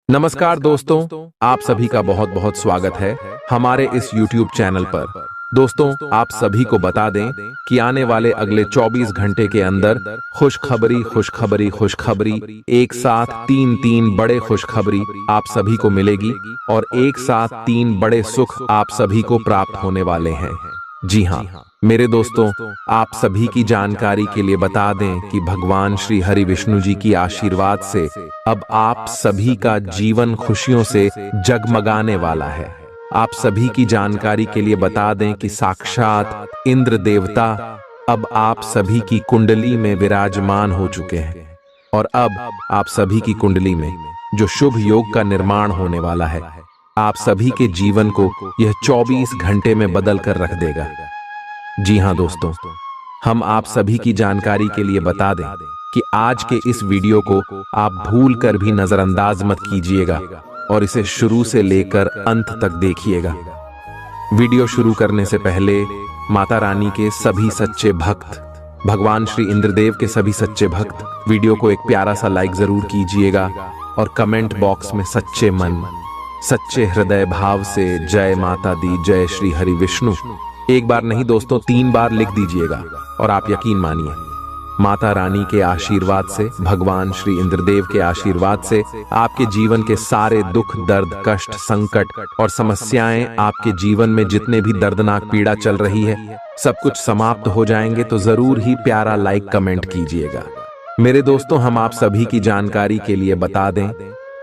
नमस्कार दोस्तों, आप सभी का बहुत बहुत स्वागत है हमारे इस YouTube चैनल पर। दोस्तों, आप सभी को बता दें कि आने वाले अगले 24 घंटे के अंदर खुशखबरी एक साथ तीन बड़े खुशखबरी आप सभी को मिलेगी और एक साथ 3 बड़े सुख आप सभी को प्राप्त होने वाले हैं। जी हाँ मेरे दोस्तों, आप सभी की जानकारी के लिए बता दें कि भगवान श्री हरि विष्णु जी की आशीर्वाद से अब आप सभी का जीवन खुशियों से जगमगाने वाला है। आप सभी की जानकारी के लिए बता दें कि साक्षात इंद्र देवता अब आप सभी की कुंडली में विराजमान हो चुके हैं और अब आप सभी की कुंडली में जो शुभ योग का निर्माण होने वाला है, आप सभी के जीवन को यह 24 घंटे में बदल कर रख देगा। जी हाँ दोस्तों, हम आप सभी की जानकारी के लिए बता दें कि आज के इस वीडियो को आप भूल कर भी नजरअंदाज मत कीजिएगा और इसे शुरू से लेकर अंत तक देखिएगा। वीडियो शुरू करने से पहले माता रानी के सभी सच्चे भक्त, भगवान श्री इंद्रदेव के सभी सच्चे भक्त वीडियो को एक प्यारा सा लाइक जरूर कीजिएगा और कमेंट बॉक्स में सच्चे मन सच्चे हृदय भाव से जय माता दी, जय श्री हरि विष्णु एक बार नहीं दोस्तों 3 बार लिख दीजिएगा। और आप यकीन मानिए, माता रानी के आशीर्वाद से, भगवान श्री इंद्रदेव के आशीर्वाद से आपके जीवन के सारे दुख दर्द कष्ट संकट और समस्याएं, आपके जीवन में जितने भी दर्दनाक पीड़ा चल रही है, सब कुछ समाप्त हो जाएंगे। तो जरूर ही प्यारा लाइक कमेंट कीजिएगा। मेरे दोस्तों, हम आप सभी की जानकारी के लिए बता दें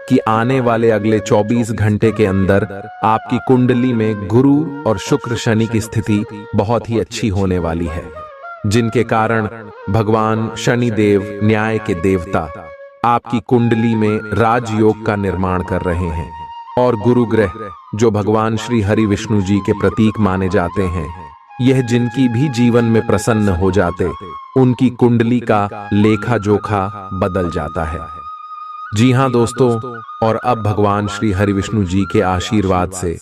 कि आने वाले अगले 24 घंटे के अंदर आपकी कुंडली में गुरु और शुक्र शनि की स्थिति बहुत ही अच्छी होने वाली है, जिनके कारण भगवान शनि देव न्याय के देवता आपकी कुंडली में राजयोग का निर्माण कर रहे हैं और गुरु ग्रह जो भगवान श्री हरि विष्णु जी के प्रतीक माने जाते हैं, यह जिनकी भी जीवन में प्रसन्न हो जाते उनकी कुंडली का लेखा जोखा बदल जाता है। जी हाँ दोस्तों, और अब भगवान श्री हरि विष्णु जी के आशीर्वाद से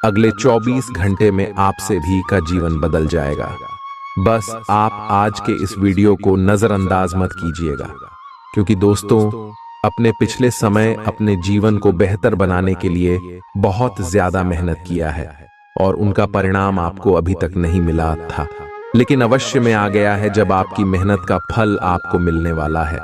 अगले 24 घंटे में आपसे भी का जीवन बदल जाएगा। बस आप आज के इस वीडियो को नजरअंदाज मत कीजिएगा, क्योंकि दोस्तों अपने पिछले समय अपने जीवन को बेहतर बनाने के लिए बहुत ज्यादा मेहनत किया है और उनका परिणाम आपको अभी तक नहीं मिला था, लेकिन अवश्य में आ गया है जब आपकी मेहनत का फल आपको मिलने वाला है।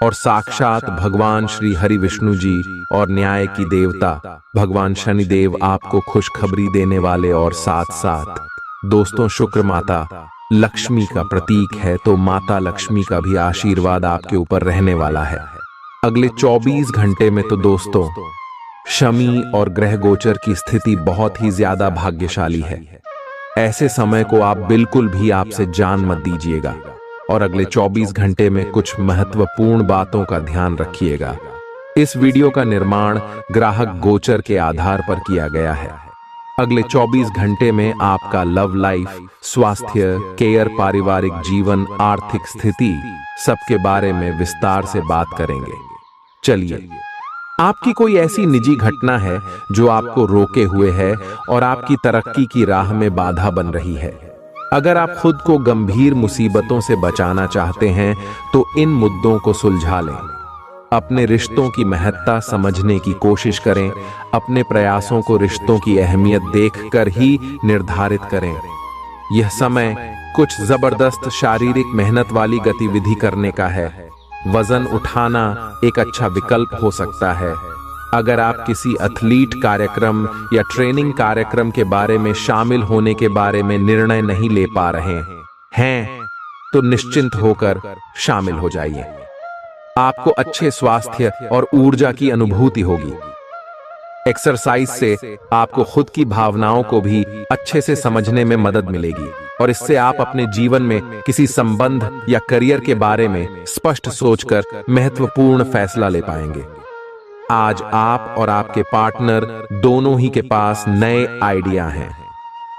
और साक्षात भगवान श्री हरि विष्णु जी और न्याय की देवता भगवान शनि देव आपको खुशखबरी देने वाले और साथ साथ दोस्तों शुक्र माता लक्ष्मी का प्रतीक है, तो माता लक्ष्मी का भी आशीर्वाद आपके ऊपर रहने वाला है अगले 24 घंटे में। तो दोस्तों शनि और ग्रह गोचर की स्थिति बहुत ही ज्यादा भाग्यशाली है। ऐसे समय को आप बिल्कुल भी आपसे जान मत दीजिएगा और अगले 24 घंटे में कुछ महत्वपूर्ण बातों का ध्यान रखिएगा। इस वीडियो का निर्माण ग्राहक गोचर के आधार पर किया गया है। अगले 24 घंटे में आपका लव लाइफ, स्वास्थ्य, केयर, पारिवारिक जीवन, आर्थिक स्थिति सबके बारे में विस्तार से बात करेंगे। चलिए, आपकी कोई ऐसी निजी घटना है जो आपको रोके हुए है और आपकी तरक्की की राह में बाधा बन रही है। अगर आप खुद को गंभीर मुसीबतों से बचाना चाहते हैं तो इन मुद्दों को सुलझा लें। अपने रिश्तों की महत्ता समझने की कोशिश करें। अपने प्रयासों को रिश्तों की अहमियत देखकर ही निर्धारित करें। यह समय कुछ जबरदस्त शारीरिक मेहनत वाली गतिविधि करने का है। वजन उठाना एक अच्छा विकल्प हो सकता है। अगर आप किसी एथलीट कार्यक्रम या ट्रेनिंग कार्यक्रम के बारे में शामिल होने के बारे में निर्णय नहीं ले पा रहे हैं तो निश्चिंत होकर शामिल हो जाइए। आपको अच्छे स्वास्थ्य और ऊर्जा की अनुभूति होगी। एक्सरसाइज से आपको खुद की भावनाओं को भी अच्छे से समझने में मदद मिलेगी और इससे आप अपने जीवन में किसी संबंध या करियर के बारे में स्पष्ट सोचकर महत्वपूर्ण फैसला ले पाएंगे। आज आप और आपके पार्टनर दोनों ही के पास नए आइडिया हैं।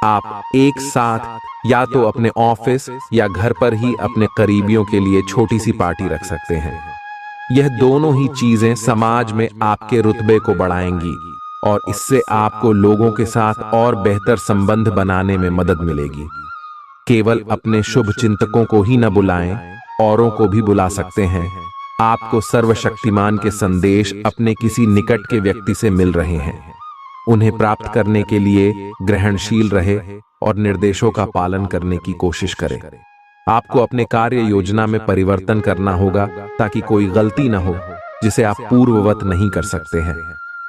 आप एक साथ या तो अपने ऑफिस या घर पर ही अपने करीबियों के लिए छोटी सी पार्टी रख सकते हैं। यह दोनों ही चीजें समाज में आपके रुतबे को बढ़ाएंगी और इससे आपको लोगों के साथ और बेहतर संबंध बनाने में मदद मिलेगी। केवल अपने शुभ चिंतकों को ही न बुलाएं, औरों को भी बुला सकते हैं। आपको सर्वशक्तिमान के संदेश अपने किसी निकट के व्यक्ति से मिल रहे हैं। उन्हें प्राप्त करने के लिए ग्रहणशील रहे और निर्देशों का पालन करने की कोशिश करें। आपको अपने कार्य योजना में परिवर्तन करना होगा ताकि कोई गलती न हो जिसे आप पूर्ववत नहीं कर सकते हैं।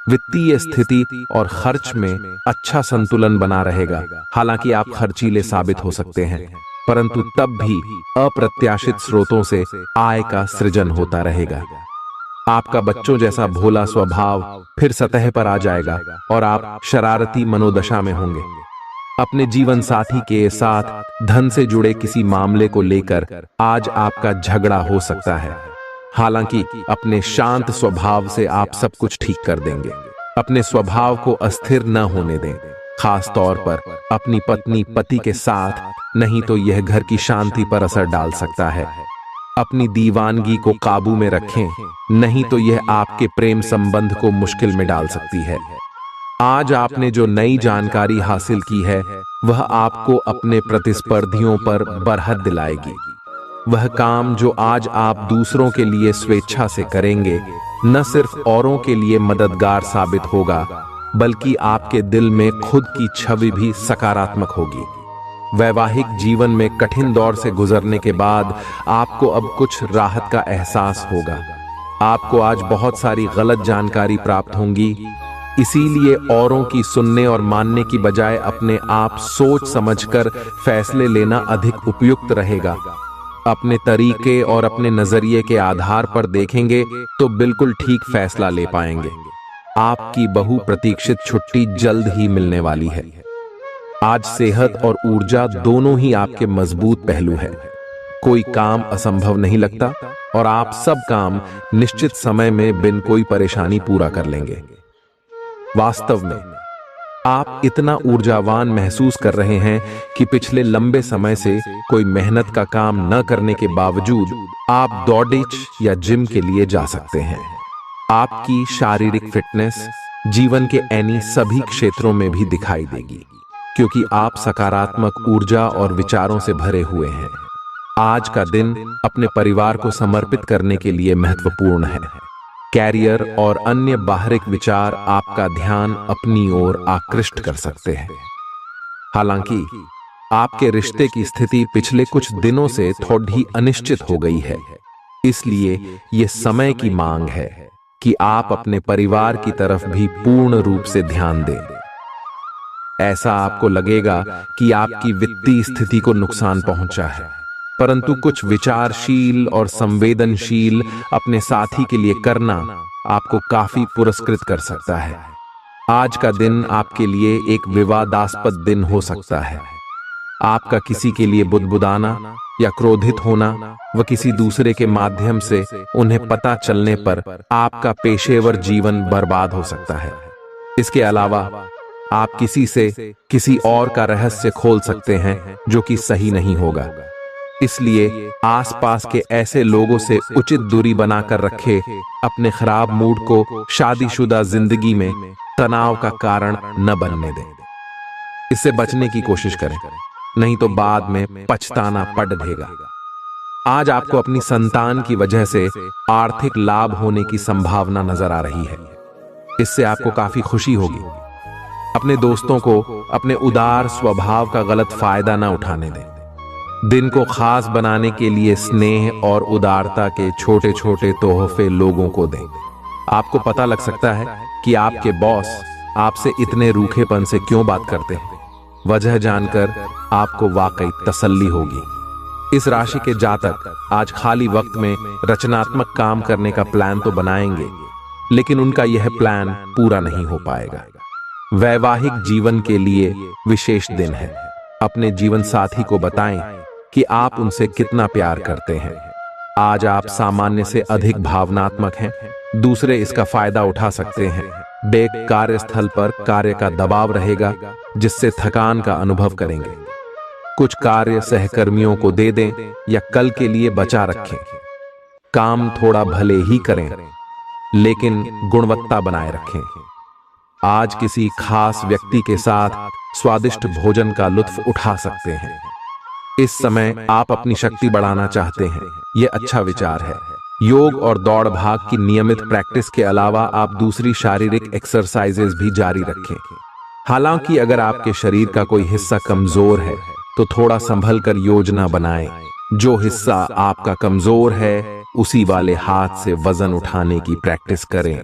वित्तीय स्थिति और खर्च में अच्छा संतुलन बना रहेगा। हालांकि आप खर्चीले साबित हो सकते हैं, परंतु तब भी अप्रत्याशित स्रोतों से आय का सृजन होता रहेगा। आपका बच्चों जैसा भोला स्वभाव फिर सतह पर आ जाएगा और आप शरारती मनोदशा में होंगे। अपने जीवन साथी के साथ धन से जुड़े किसी मामले को लेकर आज आपका झगड़ा हो सकता है। हालांकि अपने शांत स्वभाव से आप सब कुछ ठीक कर देंगे। अपने स्वभाव को अस्थिर न होने दें, खास तौर पर अपनी पत्नी पति के साथ, नहीं तो यह घर की शांति पर असर डाल सकता है। अपनी दीवानगी को काबू में रखें, नहीं तो यह आपके प्रेम संबंध को मुश्किल में डाल सकती है। आज आपने जो नई जानकारी हासिल की है वह आपको अपने प्रतिस्पर्धियों पर बरहत दिलाएगी। वह काम जो आज आप दूसरों के लिए स्वेच्छा से करेंगे न सिर्फ औरों के लिए मददगार साबित होगा, बल्कि आपके दिल में खुद की छवि भी सकारात्मक होगी। वैवाहिक जीवन में कठिन दौर से गुजरने के बाद आपको अब कुछ राहत का एहसास होगा। आपको आज बहुत सारी गलत जानकारी प्राप्त होंगी, इसीलिए औरों की सुनने और मानने की बजाय अपने आप सोच समझकर फैसले लेना अधिक उपयुक्त रहेगा। अपने तरीके और अपने नजरिए के आधार पर देखेंगे तो बिल्कुल ठीक फैसला ले पाएंगे। आपकी बहु प्रतीक्षित छुट्टी जल्द ही मिलने वाली है। आज सेहत और ऊर्जा दोनों ही आपके मजबूत पहलू है। कोई काम असंभव नहीं लगता और आप सब काम निश्चित समय में बिन कोई परेशानी पूरा कर लेंगे। वास्तव में आप इतना ऊर्जावान महसूस कर रहे हैं कि पिछले लंबे समय से कोई मेहनत का काम न करने के बावजूद आप दौड़ेच या जिम के लिए जा सकते हैं। आपकी शारीरिक फिटनेस जीवन के ऐनी सभी क्षेत्रों में भी दिखाई देगी, क्योंकि आप सकारात्मक ऊर्जा और विचारों से भरे हुए हैं। आज का दिन अपने परिवार को समर्पित करने के लिए महत्वपूर्ण है। कैरियर और अन्य बाहरिक विचार आपका ध्यान अपनी ओर आकृष्ट कर सकते हैं। हालांकि आपके रिश्ते की स्थिति पिछले कुछ दिनों से थोड़ी अनिश्चित हो गई है, इसलिए यह समय की मांग है कि आप अपने परिवार की तरफ भी पूर्ण रूप से ध्यान दें। ऐसा आपको लगेगा कि आपकी वित्तीय स्थिति को नुकसान पहुंचा है, परंतु कुछ विचारशील और संवेदनशील अपने साथी के लिए करना आपको काफी पुरस्कृत कर सकता है। आज का दिन आपके लिए एक विवादास्पद दिन हो सकता है। आपका किसी के लिए बुदबुदाना या क्रोधित होना व किसी दूसरे के माध्यम से उन्हें पता चलने पर आपका पेशेवर जीवन बर्बाद हो सकता है। इसके अलावा आप किसी से किसी और का रहस्य खोल सकते हैं जो कि सही नहीं होगा। इसलिए आसपास के ऐसे लोगों से उचित दूरी बनाकर रखें। अपने खराब मूड को शादीशुदा जिंदगी में तनाव का कारण न बनने दें। इससे बचने की कोशिश करें, नहीं तो बाद में पछताना पड़ ढेगा। आज आपको अपनी संतान की वजह से आर्थिक लाभ होने की संभावना नजर आ रही है। इससे आपको काफी खुशी होगी। अपने दोस्तों को अपने उदार स्वभाव का गलत फायदा न उठाने दें। दिन को खास बनाने के लिए स्नेह और उदारता के छोटे छोटे तोहफे लोगों को दें। आपको पता लग सकता है कि आपके बॉस आपसे इतने रूखेपन से क्यों बात करते हैं। वजह जानकर आपको वाकई तसल्ली होगी। इस राशि के जातक आज खाली वक्त में रचनात्मक काम करने का प्लान तो बनाएंगे, लेकिन उनका यह प्लान पूरा नहीं हो पाएगा। वैवाहिक जीवन के लिए विशेष दिन है। अपने जीवन साथी को बताएं कि आप उनसे कितना प्यार करते हैं। आज आप सामान्य से अधिक भावनात्मक हैं। दूसरे इसका फायदा उठा सकते हैं। कार्यस्थल पर कार्य का दबाव रहेगा, जिससे थकान का अनुभव करेंगे। कुछ कार्य सहकर्मियों को दे दें या कल के लिए बचा रखें। काम थोड़ा भले ही करें, लेकिन गुणवत्ता बनाए रखें। आज किसी खास व्यक्ति के साथ स्वादिष्ट भोजन का लुत्फ उठा सकते हैं। इस समय आप अपनी शक्ति बढ़ाना चाहते हैं, यह अच्छा विचार है। योग और दौड़ भाग की नियमित प्रैक्टिस के अलावा आप दूसरी शारीरिक एक्सरसाइजेज भी जारी रखें। हालांकि अगर आपके शरीर का कोई हिस्सा कमजोर है तो थोड़ा संभल कर योजना बनाएं। जो हिस्सा आपका कमजोर है उसी वाले हाथ से वजन उठाने की प्रैक्टिस करें।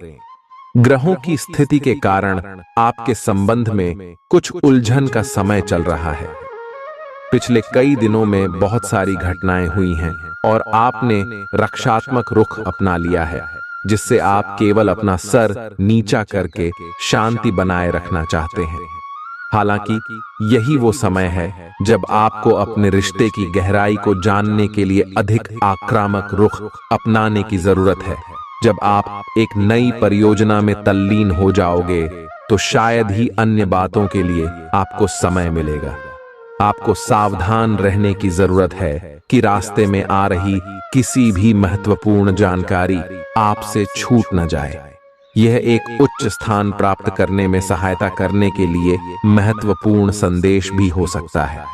ग्रहों की स्थिति के कारण आपके संबंध में कुछ उलझन का समय चल रहा है। पिछले कई दिनों में बहुत सारी घटनाएं हुई हैं और आपने रक्षात्मक रुख अपना लिया है, जिससे आप केवल अपना सर नीचा करके शांति बनाए रखना चाहते हैं। हालांकि यही वो समय है जब आपको अपने रिश्ते की गहराई को जानने के लिए अधिक आक्रामक रुख अपनाने की जरूरत है। जब आप एक नई परियोजना में तल्लीन हो जाओगे तो शायद ही अन्य बातों के लिए आपको समय मिलेगा। आपको सावधान रहने की जरूरत है कि रास्ते में आ रही किसी भी महत्वपूर्ण जानकारी आपसे छूट न जाए। यह एक उच्च स्थान प्राप्त करने में सहायता करने के लिए महत्वपूर्ण संदेश भी हो सकता है।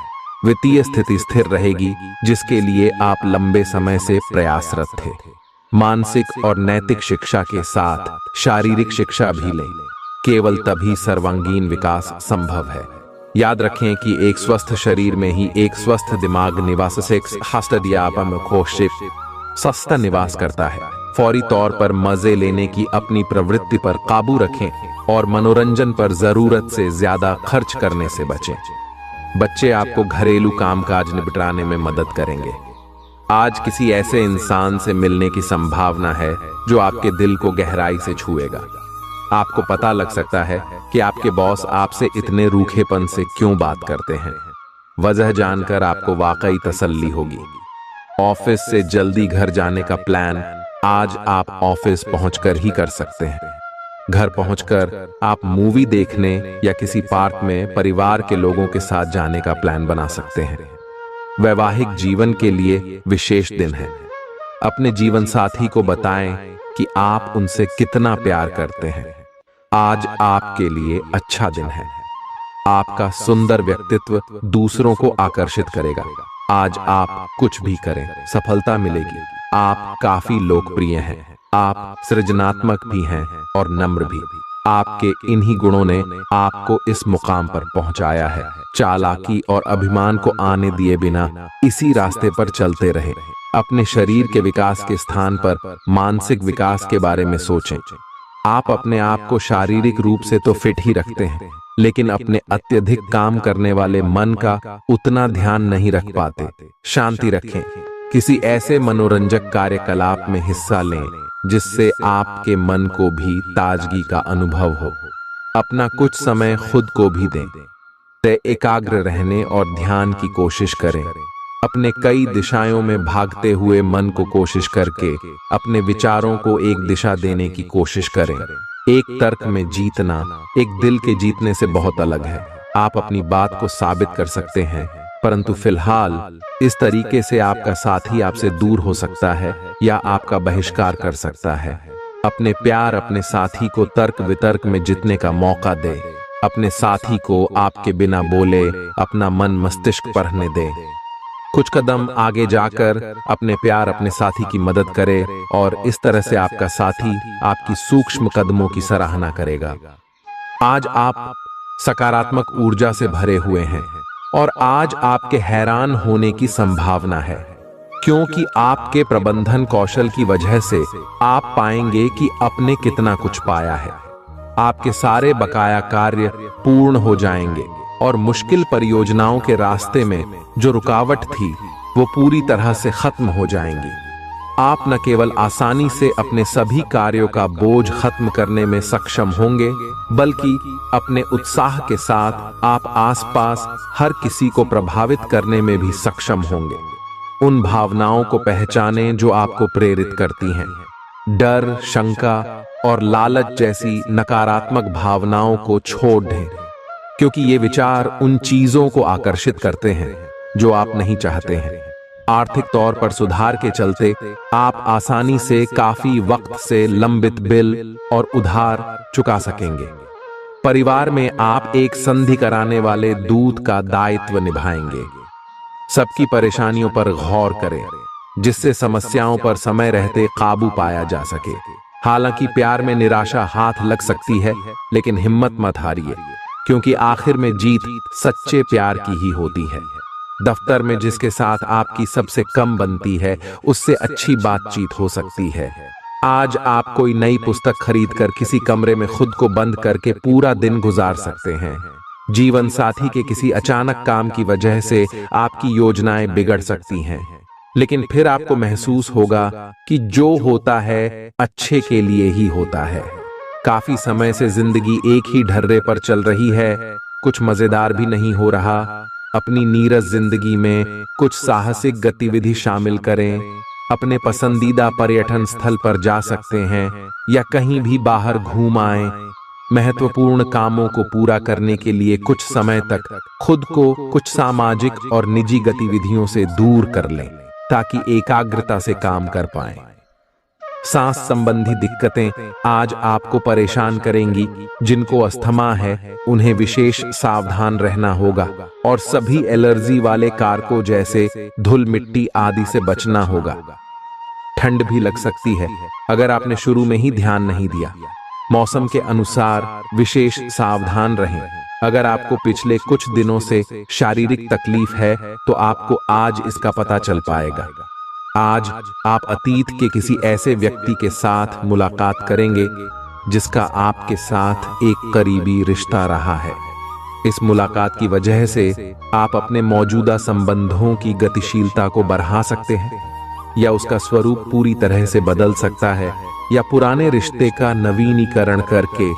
वित्तीय स्थिति स्थिर रहेगी, जिसके लिए आप लंबे समय से प्रयासरत थे। मानसिक और नैतिक शिक्षा के साथ शारीरिक शिक्षा भी लें। केवल तभी सर्वांगीण विकास संभव है। याद रखें कि एक स्वस्थ शरीर में ही एक स्वस्थ दिमाग निवास सस्ता निवास करता है। फौरी तौर पर मजे लेने की अपनी प्रवृत्ति पर काबू रखें और मनोरंजन पर जरूरत से ज्यादा खर्च करने से बचें। बच्चे आपको घरेलू कामकाज निपटाने में मदद करेंगे। आज किसी ऐसे इंसान से मिलने की संभावना है जो आपके दिल को गहराई से छुएगा। आपको पता लग सकता है कि आपके बॉस आपसे इतने रूखेपन से क्यों बात करते हैं। वजह जानकर आपको वाकई तसल्ली होगी। ऑफिस से जल्दी घर जाने का प्लान आज आप ऑफिस पहुंचकर ही कर सकते हैं। घर पहुंचकर आप मूवी देखने या किसी पार्क में परिवार के लोगों के साथ जाने का प्लान बना सकते हैं। वैवाहिक जीवन के लिए विशेष दिन है। अपने जीवन साथी को बताएं कि आप उनसे कितना प्यार करते हैं। आज आपके लिए अच्छा दिन है। आपका सुंदर व्यक्तित्व दूसरों को आकर्षित करेगा। आज आप कुछ भी करें, सफलता मिलेगी। आप काफी लोकप्रिय हैं। आप सृजनात्मक भी हैं और नम्र भी। आपके इन्हीं गुणों ने आपको इस मुकाम पर पहुंचाया है। चालाकी और अभिमान को आने दिए बिना इसी रास्ते पर चलते रहे। अपने शरीर के विकास के स्थान पर मानसिक विकास के बारे में सोचें। आप अपने आप को शारीरिक रूप से तो फिट ही रखते हैं, लेकिन अपने अत्यधिक काम करने वाले मन का उतना ध्यान नहीं रख पाते। शांति रखें। किसी ऐसे मनोरंजक कार्यकलाप में हिस्सा लें जिससे आपके मन को भी ताजगी का अनुभव हो। अपना कुछ समय खुद को भी दें। एकाग्र रहने और ध्यान की कोशिश करें। अपने कई दिशाओं में भागते हुए मन को कोशिश करके अपने विचारों को एक दिशा देने की कोशिश करें। एक तर्क में जीतना एक दिल के जीतने से बहुत अलग है। आप अपनी बात को साबित कर सकते हैं, परंतु फिलहाल इस तरीके से आपका साथी आपसे दूर हो सकता है या आपका बहिष्कार कर सकता है। अपने प्यार अपने साथी को तर्क वितर्क में जीतने का मौका दे। अपने साथी को आपके बिना बोले अपना मन मस्तिष्क पढ़ने दे। कुछ कदम आगे जाकर अपने प्यार अपने साथी की मदद करे और इस तरह से आपका साथी आपकी सूक्ष्म कदमों की सराहना करेगा। आज आप सकारात्मक ऊर्जा से भरे हुए हैं और आज आपके हैरान होने की संभावना है, क्योंकि आपके प्रबंधन कौशल की वजह से आप पाएंगे कि आपने कितना कुछ पाया है। आपके सारे बकाया कार्य पूर्ण हो जाएंगे और मुश्किल परियोजनाओं के रास्ते में जो रुकावट थी वो पूरी तरह से खत्म हो जाएंगी। आप न केवल आसानी से अपने सभी कार्यों का बोझ खत्म करने में सक्षम होंगे, बल्कि अपने उत्साह के साथ आप आसपास हर किसी को प्रभावित करने में भी सक्षम होंगे। उन भावनाओं को पहचानें जो आपको प्रेरित करती हैं। डर, शंका और लालच जैसी नकारात्मक भावनाओं को छोड़ दें, क्योंकि ये विचार उन चीजों को आकर्षित करते हैं जो आप नहीं चाहते हैं। आर्थिक तौर पर सुधार के चलते आप आसानी से काफी वक्त से लंबित बिल और उधार चुका सकेंगे। परिवार में आप एक संधि कराने वाले दूत का दायित्व निभाएंगे। सबकी परेशानियों पर गौर करें जिससे समस्याओं पर समय रहते काबू पाया जा सके। हालांकि प्यार में निराशा हाथ लग सकती है, लेकिन हिम्मत मत हारिए, क्योंकि आखिर में जीत सच्चे प्यार की ही होती है। दफ्तर में जिसके साथ आपकी सबसे कम बनती है, उससे अच्छी बातचीत हो सकती है। आज आप कोई नई पुस्तक खरीदकर किसी कमरे में खुद को बंद करके पूरा दिन गुजार सकते हैं। जीवन साथी के किसी अचानक काम की वजह से आपकी योजनाएं बिगड़ सकती हैं, लेकिन फिर आपको महसूस होगा कि जो होता है अच्छे के लिए ही होता है। काफी समय से जिंदगी एक ही ढर्रे पर चल रही है, कुछ मजेदार भी नहीं हो रहा। अपनी नीरस जिंदगी में कुछ साहसिक गतिविधि शामिल करें। अपने पसंदीदा पर्यटन स्थल पर जा सकते हैं या कहीं भी बाहर घूम आएं। महत्वपूर्ण कामों को पूरा करने के लिए कुछ समय तक खुद को कुछ सामाजिक और निजी गतिविधियों से दूर कर लें, ताकि एकाग्रता से काम कर पाएं। सांस संबंधी दिक्कतें आज आपको परेशान करेंगी। जिनको अस्थमा है, उन्हें विशेष सावधान रहना होगा और सभी एलर्जी वाले कारकों जैसे धूल मिट्टी आदि से बचना होगा। ठंड भी लग सकती है अगर आपने शुरू में ही ध्यान नहीं दिया। मौसम के अनुसार विशेष सावधान रहें। अगर आपको पिछले कुछ दिनों से शारीरिक तकलीफ है, तो आपको आज इसका पता चल पाएगा। आज आप अतीत के किसी ऐसे व्यक्ति के साथ मुलाकात करेंगे जिसका आपके साथ एक करीबी रिश्ता रहा है। इस मुलाकात की वजह से आप अपने मौजूदा संबंधों की गतिशीलता को बढ़ा सकते हैं, या उसका स्वरूप पूरी तरह से बदल सकता है, या पुराने रिश्ते का नवीनीकरण करके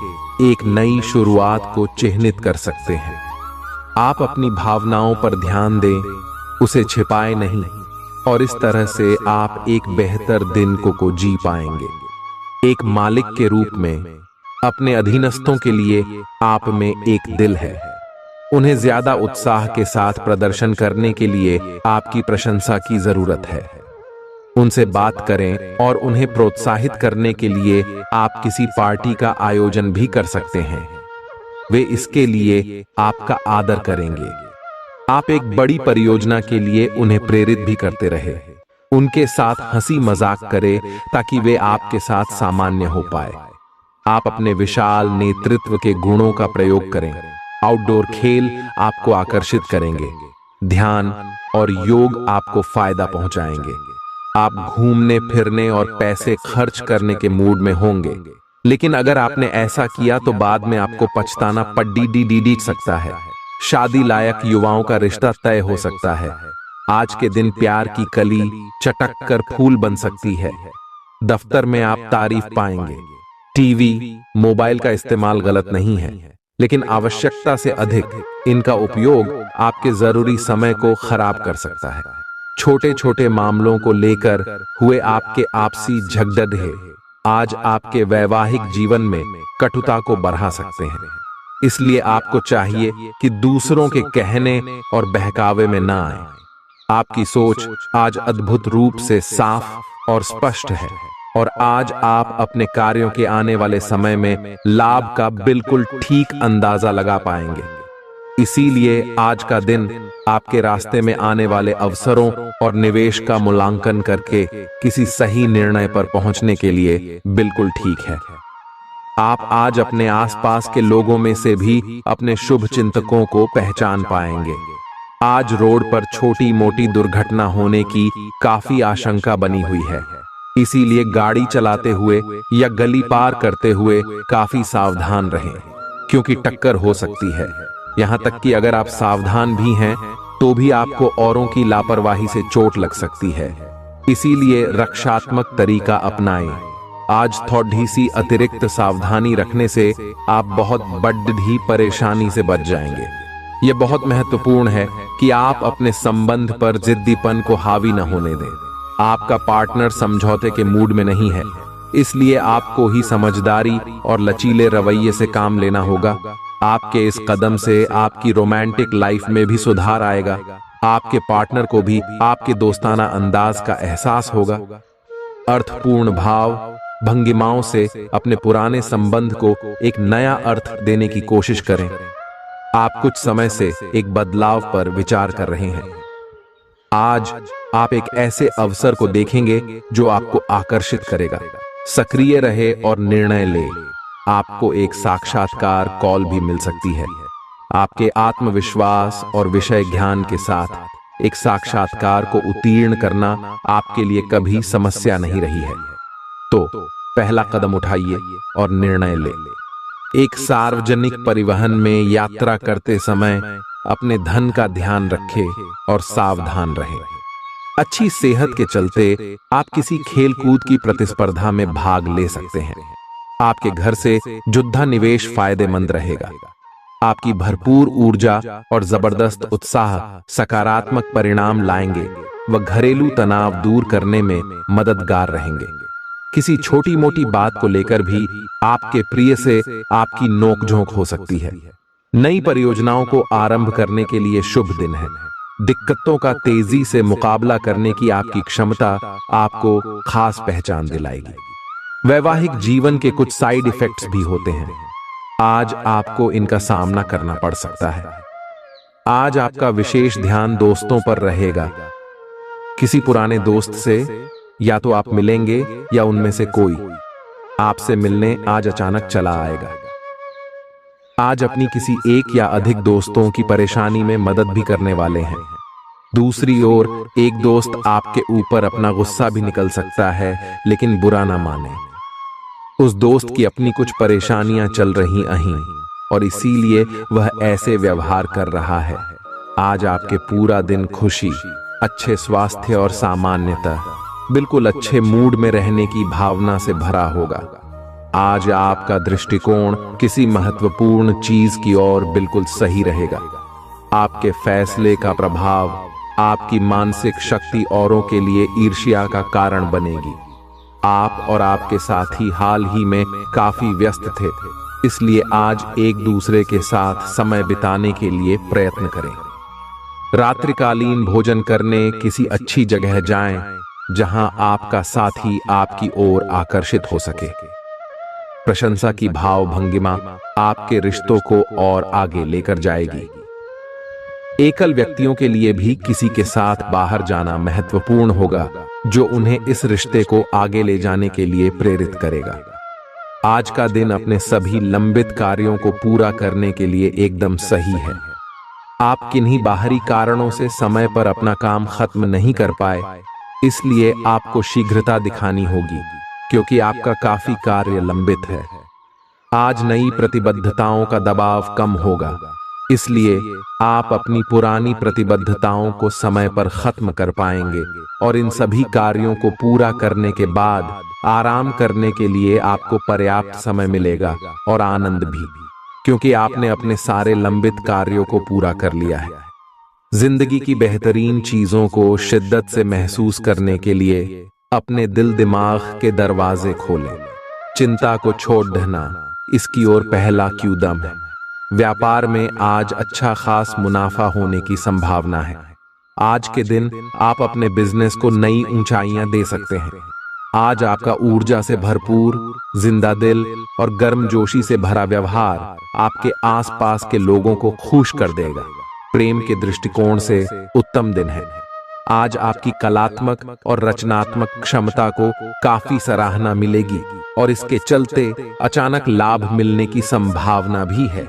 एक नई शुरुआत को चिह्नित कर सकते हैं। आप अपनी भावनाओं पर ध्यान दें, उसे छिपाएं नहीं, और इस तरह से आप एक बेहतर दिन को जी पाएंगे। एक मालिक के रूप में अपने अधीनस्थों के लिए आप में एक दिल है। उन्हें ज्यादा उत्साह के साथ प्रदर्शन करने के लिए आपकी प्रशंसा की जरूरत है। उनसे बात करें और उन्हें प्रोत्साहित करने के लिए आप किसी पार्टी का आयोजन भी कर सकते हैं। वे इसके लिए आपका आदर करेंगे। आप एक बड़ी परियोजना के लिए उन्हें प्रेरित भी करते रहे। उनके साथ हंसी मजाक करें ताकि वे आपके साथ सामान्य हो पाए। आप अपने विशाल नेतृत्व के गुणों का प्रयोग करें। आउटडोर खेल आपको आकर्षित करेंगे। ध्यान और योग आपको फायदा पहुंचाएंगे। आप घूमने फिरने और पैसे खर्च करने के मूड में होंगे, लेकिन अगर आपने ऐसा किया तो बाद में आपको पछताना पड़ सकता है। शादी लायक युवाओं का रिश्ता तय हो सकता है। आज के दिन प्यार की कली चटक कर फूल बन सकती है। दफ्तर में आप तारीफ पाएंगे। टीवी, मोबाइल का इस्तेमाल गलत नहीं है, लेकिन आवश्यकता से अधिक इनका उपयोग आपके जरूरी समय को खराब कर सकता है। छोटे छोटे मामलों को लेकर हुए आपके आपसी झगड़े आज आपके वैवाहिक जीवन में कटुता को बढ़ा सकते हैं। इसलिए आपको चाहिए कि दूसरों के कहने और बहकावे में ना आए। आपकी सोच आज अद्भुत रूप से साफ और स्पष्ट है, और आज आप अपने कार्यों के आने वाले समय में लाभ का बिल्कुल ठीक अंदाजा लगा पाएंगे। इसीलिए आज का दिन आपके रास्ते में आने वाले अवसरों और निवेश का मूल्यांकन करके किसी सही निर्णय पर पहुंचने के लिए बिल्कुल ठीक है। आप आज अपने आसपास के लोगों में से भी अपने शुभ चिंतकों को पहचान पाएंगे। आज रोड पर छोटी मोटी दुर्घटना होने की काफी आशंका बनी हुई है। इसीलिए गाड़ी चलाते हुए या गली पार करते हुए काफी सावधान रहें, क्योंकि टक्कर हो सकती है। यहाँ तक कि अगर आप सावधान भी हैं तो भी आपको औरों की लापरवाही से चोट लग सकती है। इसीलिए रक्षात्मक तरीका अपनाएं। आज थोड़ी सी अतिरिक्त सावधानी रखने से आप बहुत बड़ी परेशानी से बच जाएंगे। यह बहुत महत्वपूर्ण है कि आप अपने संबंध पर जिद्दीपन को हावी न होने दें। आपका पार्टनर समझौते के मूड में नहीं है, इसलिए आपको ही समझदारी और लचीले रवैये से काम लेना होगा। आपके इस कदम से आपकी रोमांटिक लाइफ में भी सुधार आएगा। आपके पार्टनर को भी आपके दोस्ताना अंदाज का एहसास होगा। अर्थपूर्ण भाव भंगिमाओं से अपने पुराने संबंध को एक नया अर्थ देने की कोशिश करें। आप कुछ समय से एक बदलाव पर विचार कर रहे हैं। आज आप एक ऐसे अवसर को देखेंगे जो आपको आकर्षित करेगा। सक्रिय रहे और निर्णय ले। आपको एक साक्षात्कार कॉल भी मिल सकती है। आपके आत्मविश्वास और विषय ज्ञान के साथ एक साक्षात्कार को उत्तीर्ण करना आपके लिए कभी समस्या नहीं रही है। तो पहला कदम उठाइए और निर्णय ले। एक सार्वजनिक परिवहन में यात्रा करते समय अपने धन का ध्यान रखें और सावधान रहें। अच्छी सेहत के चलते आप किसी खेल कूद की प्रतिस्पर्धा में भाग ले सकते हैं। आपके घर से जुद्धा निवेश फायदेमंद रहेगा। आपकी भरपूर ऊर्जा और जबरदस्त उत्साह सकारात्मक परिणाम लाएंगे व घरेलू तनाव दूर करने में मददगार रहेंगे। किसी छोटी मोटी बात को लेकर भी आपके प्रिय से आपकी नोकझोंक हो सकती है। नई परियोजनाओं को आरंभ करने के लिए शुभ दिन है। दिक्कतों का तेजी से मुकाबला करने की आपकी क्षमता आपको खास पहचान दिलाएगी। वैवाहिक जीवन के कुछ साइड इफेक्ट्स भी होते हैं। आज आपको इनका सामना करना पड़ सकता है। आज आपका विशेष ध्यान दोस्तों पर रहेगा। किसी पुराने दोस्त से या तो आप मिलेंगे या उनमें से कोई आपसे मिलने आज अचानक चला आएगा। आज अपनी किसी एक या अधिक दोस्तों की परेशानी में मदद भी करने वाले हैं। दूसरी ओर एक दोस्त आपके ऊपर अपना गुस्सा भी निकल सकता है, लेकिन बुरा ना माने। उस दोस्त की अपनी कुछ परेशानियां चल रही अहीं और इसीलिए वह ऐसे व्यवहार कर रहा है। आज आपके पूरा दिन खुशी, अच्छे स्वास्थ्य और सामान्यता बिल्कुल अच्छे मूड में रहने की भावना से भरा होगा। आज आपका दृष्टिकोण किसी महत्वपूर्ण चीज की ओर बिल्कुल सही रहेगा। आपके फैसले का प्रभाव आपकी मानसिक शक्ति औरों के लिए ईर्ष्या का कारण बनेगी। आप और आपके साथी हाल ही में काफी व्यस्त थे, इसलिए आज एक दूसरे के साथ समय बिताने के लिए प्रयत्न करें। रात्रिकालीन भोजन करने किसी अच्छी जगह जाएं, जहां आपका साथी आपकी ओर आकर्षित हो सके। प्रशंसा की भाव भंगिमा आपके रिश्तों को और आगे लेकर जाएगी। एकल व्यक्तियों के लिए भी किसी के साथ बाहर जाना महत्वपूर्ण होगा, जो उन्हें इस रिश्ते को आगे ले जाने के लिए प्रेरित करेगा। आज का दिन अपने सभी लंबित कार्यों को पूरा करने के लिए एकदम सही है। आप किन्हीं बाहरी कारणों से समय पर अपना काम खत्म नहीं कर पाए, इसलिए आपको शीघ्रता दिखानी होगी, क्योंकि आपका काफी कार्य लंबित है। आज नई प्रतिबद्धताओं का दबाव कम होगा, इसलिए आप अपनी पुरानी प्रतिबद्धताओं को समय पर खत्म कर पाएंगे और इन सभी कार्यों को पूरा करने के बाद आराम करने के लिए आपको पर्याप्त समय मिलेगा और आनंद भी, क्योंकि आपने अपने सारे लंबित कार्यों को पूरा कर लिया है। जिंदगी की बेहतरीन चीजों को शिद्दत से महसूस करने के लिए अपने दिल दिमाग के दरवाजे खोलें। चिंता को छोड़ देना इसकी ओर पहला कदम है। व्यापार में आज अच्छा खास मुनाफा होने की संभावना है। आज के दिन आप अपने बिजनेस को नई ऊंचाइयां दे सकते हैं। आज आपका ऊर्जा से भरपूर, जिंदा दिल और गर्मजोशी से भरा व्यवहार आपके आसपास के लोगों को खुश कर देगा। प्रेम के दृष्टिकोण से उत्तम दिन है। आज आपकी कलात्मक और रचनात्मक क्षमता को काफी सराहना मिलेगी और इसके चलते अचानक लाभ मिलने की संभावना भी है।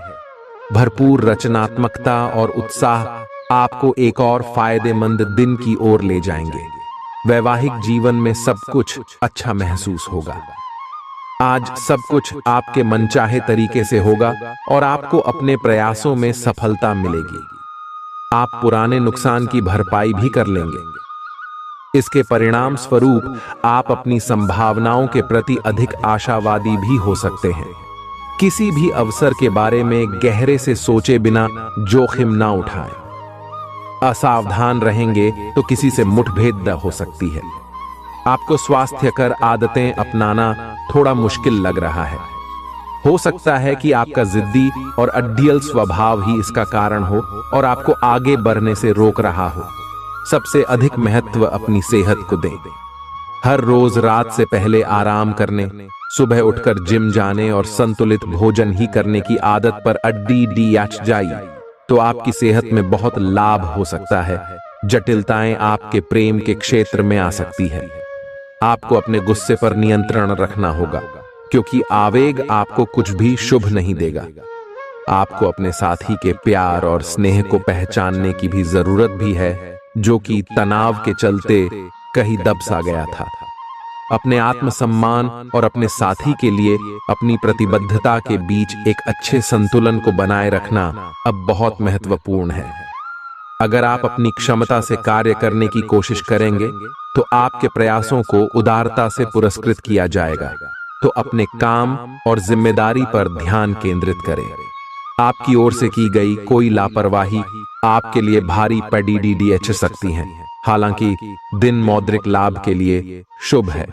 भरपूर रचनात्मकता और उत्साह आपको एक और फायदेमंद दिन की ओर ले जाएंगे। वैवाहिक जीवन में सब कुछ अच्छा महसूस होगा। आज सब कुछ आपके मनचाहे तरीके से होगा और आपको अपने प्रयासों में सफलता मिलेगी। आप पुराने नुकसान की भरपाई भी कर लेंगे। इसके परिणाम स्वरूप आप अपनी संभावनाओं के प्रति अधिक आशावादी भी हो सकते हैं। किसी भी अवसर के बारे में गहरे से सोचे बिना जोखिम ना उठाएं। असावधान रहेंगे तो किसी से मुठभेड़ हो सकती है। आपको स्वास्थ्यकर आदतें अपनाना थोड़ा मुश्किल लग रहा है। हो सकता है कि आपका जिद्दी और अड्डियल स्वभाव ही इसका कारण हो और आपको आगे बढ़ने से रोक रहा हो। सबसे अधिक महत्व अपनी सेहत को दें। हर रोज रात से पहले आराम करने, सुबह उठकर जिम जाने और संतुलित भोजन ही करने की आदत पर अड्डी जाइए तो आपकी सेहत में बहुत लाभ हो सकता है जटिलताएं आपके प्रेम के क्षेत्र में आ सकती है। आपको अपने गुस्से पर नियंत्रण रखना होगा, क्योंकि आवेग आपको कुछ भी शुभ नहीं देगा। आपको अपने साथी के प्यार और स्नेह को पहचानने की भी जरूरत भी है, जो कि तनाव के चलते कहीं दब सा गया था। अपने आत्मसम्मान और अपने साथी के लिए अपनी प्रतिबद्धता के बीच एक अच्छे संतुलन को बनाए रखना अब बहुत महत्वपूर्ण है। अगर आप अपनी क्षमता से कार्य करने की कोशिश करेंगे तो आपके प्रयासों को उदारता से पुरस्कृत किया जाएगा। तो अपने काम और जिम्मेदारी पर ध्यान केंद्रित करें। आपकी ओर से की गई कोई लापरवाही आपके लिए भारी पीड़ित सकती है। हालांकि दिन मौद्रिक लाभ के लिए शुभ है।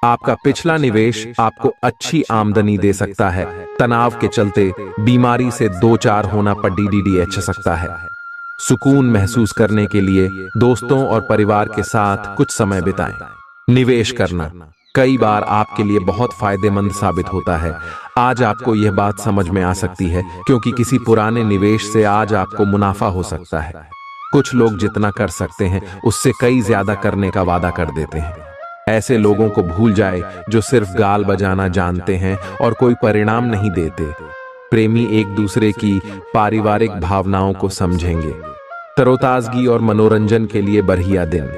आपका पिछला निवेश आपको अच्छी आमदनी दे सकता है। तनाव के चलते बीमारी से दो चार होना पीड़ित सकता है। सुकून महसूस करने के लिए दोस्तों और परिवार के साथ कुछ समय बिताएं। निवेश करना कई बार आपके लिए बहुत फायदेमंद साबित होता है। आज आपको यह बात समझ में आ सकती है, क्योंकि किसी पुराने निवेश से आज आपको मुनाफा हो सकता है। कुछ लोग जितना कर सकते हैं उससे कई ज्यादा करने का वादा कर देते हैं। ऐसे लोगों को भूल जाए जो सिर्फ गाल बजाना जानते हैं और कोई परिणाम नहीं देते। प्रेमी एक दूसरे की पारिवारिक भावनाओं को समझेंगे। तरोताजगी और मनोरंजन के लिए बढ़िया दिन।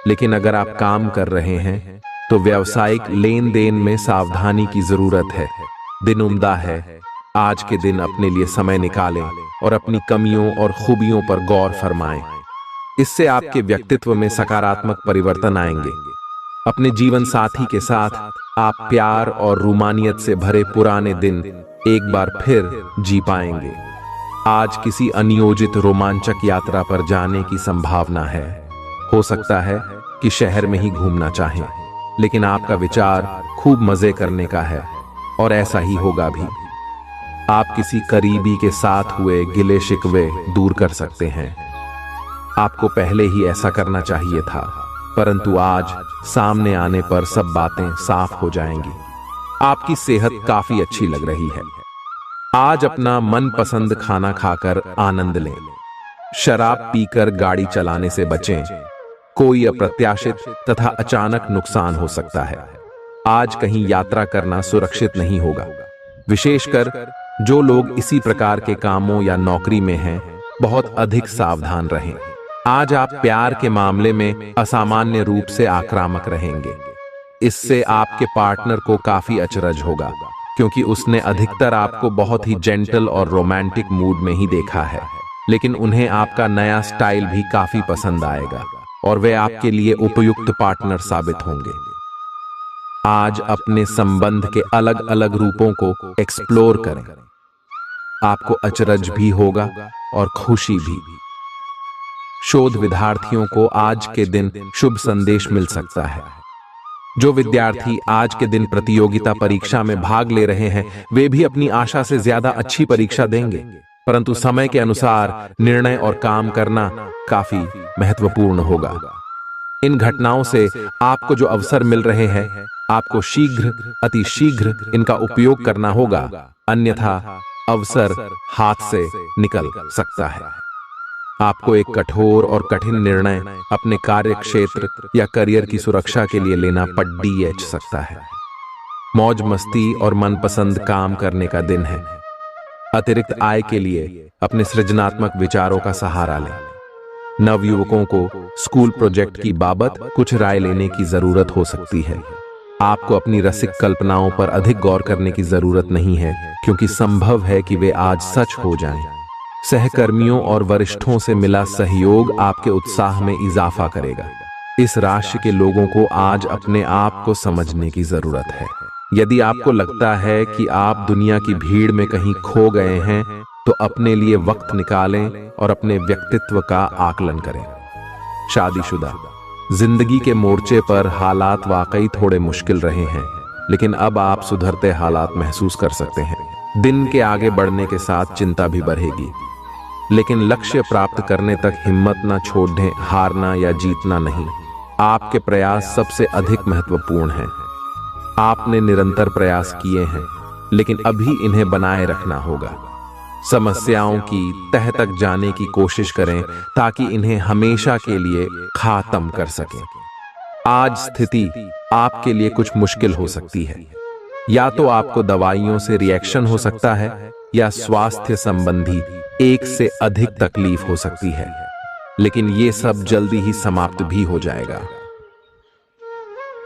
लेकिन अगर आप काम कर रहे हैं तो व्यावसायिक लेन देन में सावधानी की जरूरत है। दिन उम्दा है। आज के दिन अपने लिए समय निकालें और अपनी कमियों और खूबियों पर गौर फरमाएं। इससे आपके व्यक्तित्व में सकारात्मक परिवर्तन आएंगे। अपने जीवन साथी के साथ आप प्यार और रूमानियत से भरे पुराने दिन एक बार फिर जी पाएंगे। आज किसी अनियोजित रोमांचक यात्रा पर जाने की संभावना है। हो सकता है कि शहर में ही घूमना चाहें, लेकिन आपका विचार खूब मजे करने का है और ऐसा ही होगा भी। आप किसी करीबी के साथ हुए गिले शिकवे दूर कर सकते हैं। आपको पहले ही ऐसा करना चाहिए था, परंतु आज सामने आने पर सब बातें साफ हो जाएंगी। आपकी सेहत काफी अच्छी लग रही है। आज अपना मनपसंद खाना खाकर आनंद लें। शराब पीकर गाड़ी चलाने से बचें। कोई अप्रत्याशित तथा अचानक नुकसान हो सकता है। आज कहीं यात्रा करना सुरक्षित नहीं होगा। विशेषकर जो लोग इसी प्रकार के कामों या नौकरी में हैं, बहुत अधिक सावधान रहें। आज आप प्यार के मामले में असामान्य रूप से आक्रामक रहेंगे। इससे आपके पार्टनर को काफी अचरज होगा, क्योंकि उसने अधिकतर आपको बहुत ही जेंटल और रोमांटिक मूड में ही देखा है। लेकिन उन्हें आपका नया स्टाइल भी काफी पसंद आएगा और वे आपके लिए उपयुक्त पार्टनर साबित होंगे। आज अपने संबंध के अलग अलग रूपों को एक्सप्लोर करें। आपको अचरज भी होगा और खुशी भी। शोध विद्यार्थियों को आज के दिन शुभ संदेश मिल सकता है। जो विद्यार्थी आज के दिन प्रतियोगिता परीक्षा में भाग ले रहे हैं, वे भी अपनी आशा से ज्यादा अच्छी परीक्षा देंगे, परंतु समय के अनुसार निर्णय और काम करना काफी महत्वपूर्ण होगा। इन घटनाओं से आपको जो अवसर मिल रहे हैं, आपको शीघ्र अति शीघ्र इनका उपयोग करना होगा, अन्यथा अवसर हाथ से निकल सकता है। आपको एक कठोर और कठिन निर्णय अपने कार्य क्षेत्र या करियर की सुरक्षा के लिए लेना पड़ सकता है। मौज मस्ती और मनपसंद काम करने का दिन है। अतिरिक्त आय के लिए अपने सृजनात्मक विचारों का सहारा लें। नवयुवकों को स्कूल प्रोजेक्ट की बाबत कुछ राय लेने की जरूरत हो सकती है। आपको अपनी रसिक कल्पनाओं पर अधिक गौर करने की जरूरत नहीं है, क्योंकि संभव है कि वे आज सच हो जाएं। सहकर्मियों और वरिष्ठों से मिला सहयोग आपके उत्साह में इजाफा करेगा। इस राशि के लोगों को आज अपने आप को समझने की जरूरत है। यदि आपको लगता है कि आप दुनिया की भीड़ में कहीं खो गए हैं, तो अपने लिए वक्त निकालें और अपने व्यक्तित्व का आकलन करें। शादीशुदा जिंदगी के मोर्चे पर हालात वाकई थोड़े मुश्किल रहे हैं, लेकिन अब आप सुधरते हालात महसूस कर सकते हैं। दिन के आगे बढ़ने के साथ चिंता भी बढ़ेगी, लेकिन लक्ष्य प्राप्त करने तक हिम्मत ना छोड़ें। हारना या जीतना नहीं, आपके प्रयास सबसे अधिक महत्वपूर्ण हैं। आपने निरंतर प्रयास किए हैं, लेकिन अभी इन्हें बनाए रखना होगा। समस्याओं की तह तक जाने की कोशिश करें ताकि इन्हें हमेशा के लिए खत्म कर सकें। आज स्थिति आपके लिए कुछ मुश्किल हो सकती है। या तो आपको दवाइयों से रिएक्शन हो सकता है या स्वास्थ्य संबंधी एक से अधिक तकलीफ हो सकती है, लेकिन ये सब जल्दी ही समाप्त भी हो जाएगा।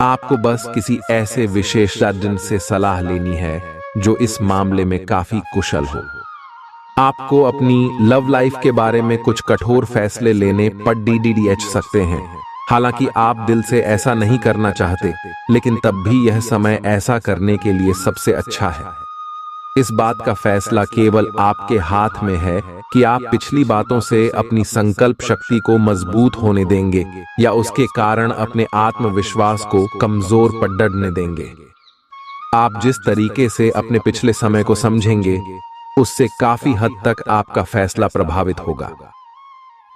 आपको बस किसी ऐसे विशेषज्ञ से सलाह लेनी है जो इस मामले में काफी कुशल हो। आपको अपनी लव लाइफ के बारे में कुछ कठोर फैसले लेने पर DDDH सकते हैं। हालांकि आप दिल से ऐसा नहीं करना चाहते, लेकिन तब भी यह समय ऐसा करने के लिए सबसे अच्छा है। इस बात का फैसला केवल आपके हाथ में है कि आप पिछली बातों से अपनी संकल्प शक्ति को मजबूत होने देंगे या उसके कारण अपने आत्मविश्वास को कमजोर पड़ने देंगे। आप जिस तरीके से अपने पिछले समय को समझेंगे, उससे काफी हद तक आपका फैसला प्रभावित होगा।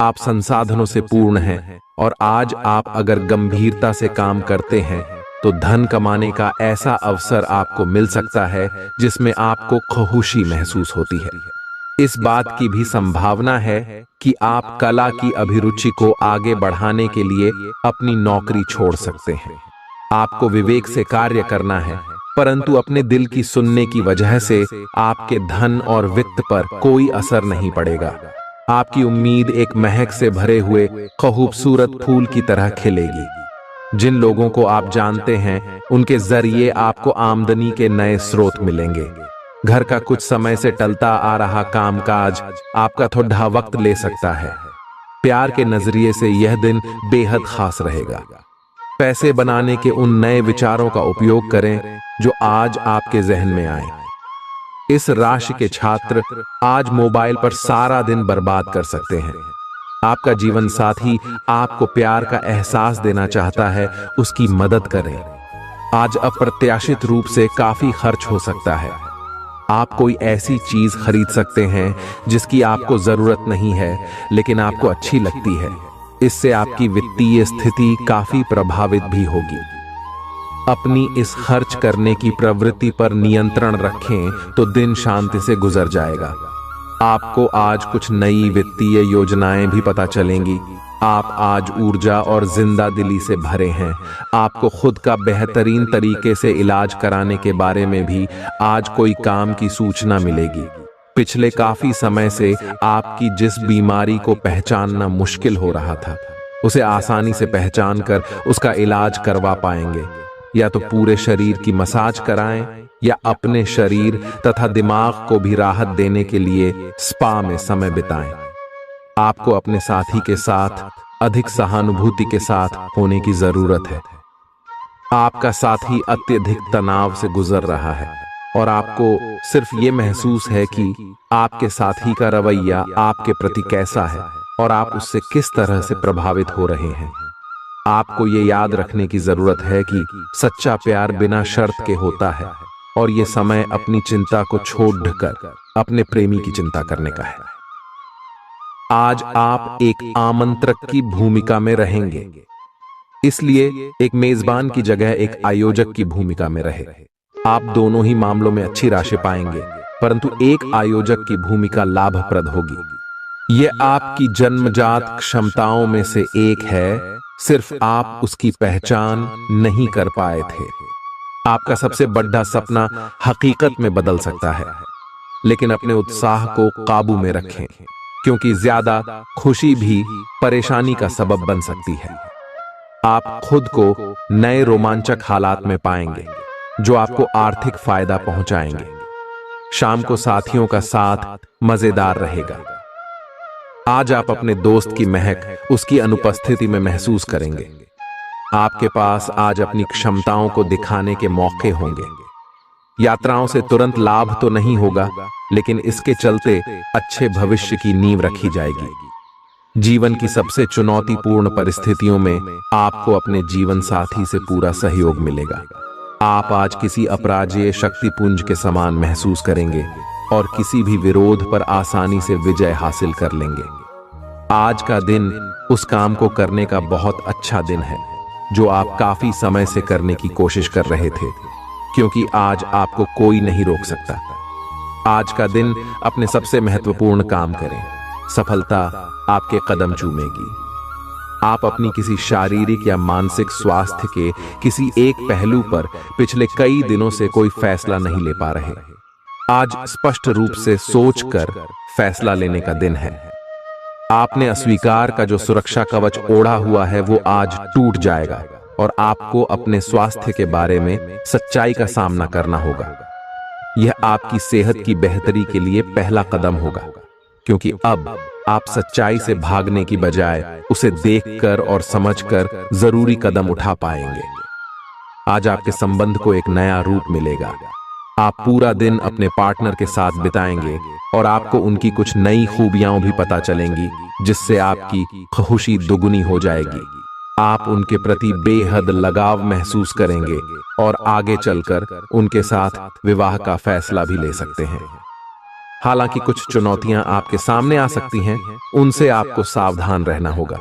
आप संसाधनों से पूर्ण हैं और आज आप अगर गंभीरता से काम करते हैं तो धन कमाने का ऐसा अवसर आपको मिल सकता है जिसमें आपको खुशी महसूस होती है। इस बात की भी संभावना है कि आप कला की अभिरुचि को आगे बढ़ाने के लिए अपनी नौकरी छोड़ सकते हैं। आपको विवेक से कार्य करना है, परंतु अपने दिल की सुनने की वजह से आपके धन और वित्त पर कोई असर नहीं पड़ेगा। आपकी उम्मीद एक महक से भरे हुए खूबसूरत फूल की तरह खिलेगी। जिन लोगों को आप जानते हैं, उनके जरिए आपको आमदनी के नए स्रोत मिलेंगे। घर का कुछ समय से टलता आ रहा कामकाज आपका थोड़ा वक्त ले सकता है। प्यार के नजरिए से यह दिन बेहद खास रहेगा। पैसे बनाने के उन नए विचारों का उपयोग करें जो आज आपके जहन में आए। इस राशि के छात्र आज मोबाइल पर सारा दिन बर्बाद कर सकते हैं। आपका जीवन साथी आपको प्यार का एहसास देना चाहता है, उसकी मदद करें। आज अप्रत्याशित रूप से काफी खर्च हो सकता है। आप कोई ऐसी चीज खरीद सकते हैं जिसकी आपको जरूरत नहीं है, लेकिन आपको अच्छी लगती है। इससे आपकी वित्तीय स्थिति काफी प्रभावित भी होगी। अपनी इस खर्च करने की प्रवृत्ति पर नियंत्रण रखें तो दिन शांति से गुजर जाएगा। आपको आज कुछ नई वित्तीय योजनाएं भी पता चलेंगी। आप आज ऊर्जा और जिंदा दिली से भरे हैं। आपको खुद का बेहतरीन तरीके से इलाज कराने के बारे में भी आज कोई काम की सूचना मिलेगी। पिछले काफी समय से आपकी जिस बीमारी को पहचानना मुश्किल हो रहा था, उसे आसानी से पहचान कर उसका इलाज करवा पाएंगे। या तो पूरे शरीर की मसाज कराएं या अपने शरीर तथा दिमाग को भी राहत देने के लिए स्पा में समय बिताएं। आपको अपने साथी के साथ अधिक सहानुभूति के साथ होने की जरूरत है। आपका साथी अत्यधिक तनाव से गुजर रहा है और आपको सिर्फ ये महसूस है कि आपके साथी का रवैया आपके प्रति कैसा है और आप उससे किस तरह से प्रभावित हो रहे हैं। आपको ये याद रखने की जरूरत है कि सच्चा प्यार बिना शर्त के होता है और ये समय अपनी चिंता को छोड़कर अपने प्रेमी की चिंता करने का है। आज आप एक आमंत्रक की भूमिका में रहेंगे, इसलिए एक मेजबान की जगह एक आयोजक की भूमिका में रहे। आप दोनों ही मामलों में अच्छी राशि पाएंगे, परंतु एक आयोजक की भूमिका लाभप्रद होगी। यह आपकी जन्मजात क्षमताओं में से एक है, सिर्फ आप उसकी पहचान नहीं कर पाए थे। आपका सबसे बड़ा सपना हकीकत में बदल सकता है, लेकिन अपने उत्साह को काबू में रखें, क्योंकि ज्यादा खुशी भी परेशानी का सबब बन सकती है। आप खुद को नए रोमांचक हालात में पाएंगे जो आपको आर्थिक फायदा पहुंचाएंगे। शाम को साथियों का साथ मजेदार रहेगा। आज आप अपने दोस्त की महक उसकी अनुपस्थिति में महसूस करेंगे। आपके पास आज अपनी क्षमताओं को दिखाने के मौके होंगे। यात्राओं से तुरंत लाभ तो नहीं होगा, लेकिन इसके चलते अच्छे भविष्य की नींव रखी जाएगी। जीवन की सबसे चुनौतीपूर्ण परिस्थितियों में आपको अपने जीवन साथी से पूरा सहयोग मिलेगा। आप आज किसी अपराजेय शक्तिपुंज के समान महसूस करेंगे और किसी भी विरोध पर आसानी से विजय हासिल कर लेंगे। आज का दिन उस काम को करने का बहुत अच्छा दिन है जो आप काफी समय से करने की कोशिश कर रहे थे, क्योंकि आज आपको कोई नहीं रोक सकता। आज का दिन अपने सबसे महत्वपूर्ण काम करें। सफलता आपके कदम चूमेगी। आप अपनी किसी शारीरिक या मानसिक स्वास्थ्य के किसी एक पहलू पर पिछले कई दिनों से कोई फैसला नहीं ले पा रहे। आज स्पष्ट रूप से सोचकर फैसला लेने का दिन है। आपने अस्वीकार का जो सुरक्षा कवच ओढ़ा हुआ है वो आज टूट जाएगा और आपको अपने स्वास्थ्य के बारे में सच्चाई का सामना करना होगा। यह आपकी सेहत की बेहतरी के लिए पहला कदम होगा, क्योंकि अब आप सच्चाई से भागने की बजाय उसे देखकर और समझकर जरूरी कदम उठा पाएंगे। आज आपके संबंध को एक नया रूप मिलेगा। आप पूरा दिन अपने पार्टनर के साथ बिताएंगे और आपको उनकी कुछ नई खूबियां भी पता चलेंगी, जिससे आपकी खुशी दुगुनी हो जाएगी। आप उनके प्रति बेहद लगाव महसूस करेंगे और आगे चलकर उनके साथ विवाह का फैसला भी ले सकते हैं। हालांकि कुछ चुनौतियां आपके सामने आ सकती हैं, उनसे आपको सावधान रहना होगा।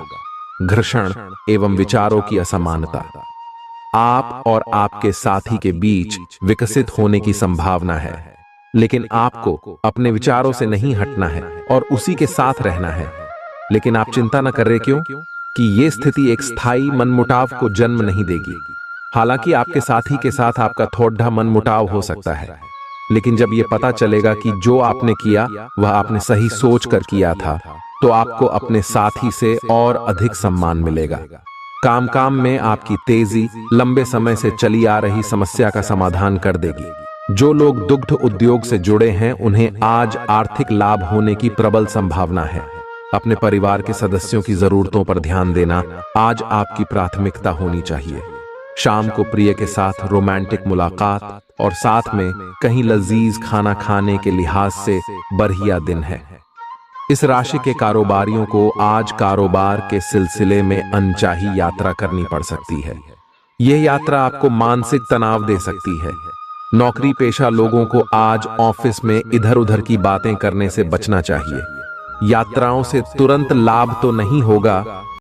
घर्षण एवं विचारों की असमानता, आप और आपके साथी के बीच विकसित होने की संभावना है, लेकिन आपको अपने विचारों से नहीं हटना है और उसी के साथ रहना है। लेकिन आप चिंता न कर रहे, क्यों कि यह स्थिति एक स्थायी मनमुटाव को जन्म नहीं देगी। हालांकि आपके साथी के साथ आपका थोड़ा मनमुटाव हो सकता है, लेकिन जब यह पता चलेगा कि जो आपने किया वह आपने सही सोच कर किया था, तो आपको अपने साथी से और अधिक सम्मान मिलेगा। काम में आपकी तेजी लंबे समय से चली आ रही समस्या का समाधान कर देगी। जो लोग दुग्ध उद्योग से जुड़े हैं, उन्हें आज आर्थिक लाभ होने की प्रबल संभावना है। अपने परिवार के सदस्यों की जरूरतों पर ध्यान देना आज आपकी प्राथमिकता होनी चाहिए। शाम को प्रिय के साथ रोमांटिक मुलाकात और साथ में कहीं लजीज खाना खाने के लिहाज से बढ़िया दिन है। इस राशि के कारोबारियों को आज कारोबार के सिलसिले में अनचाही यात्रा करनी पड़ सकती है। यह यात्रा आपको मानसिक तनाव दे सकती है। नौकरी पेशा लोगों को आज ऑफिस में इधर उधर की बातें करने से बचना चाहिए। यात्राओं से तुरंत लाभ तो नहीं होगा,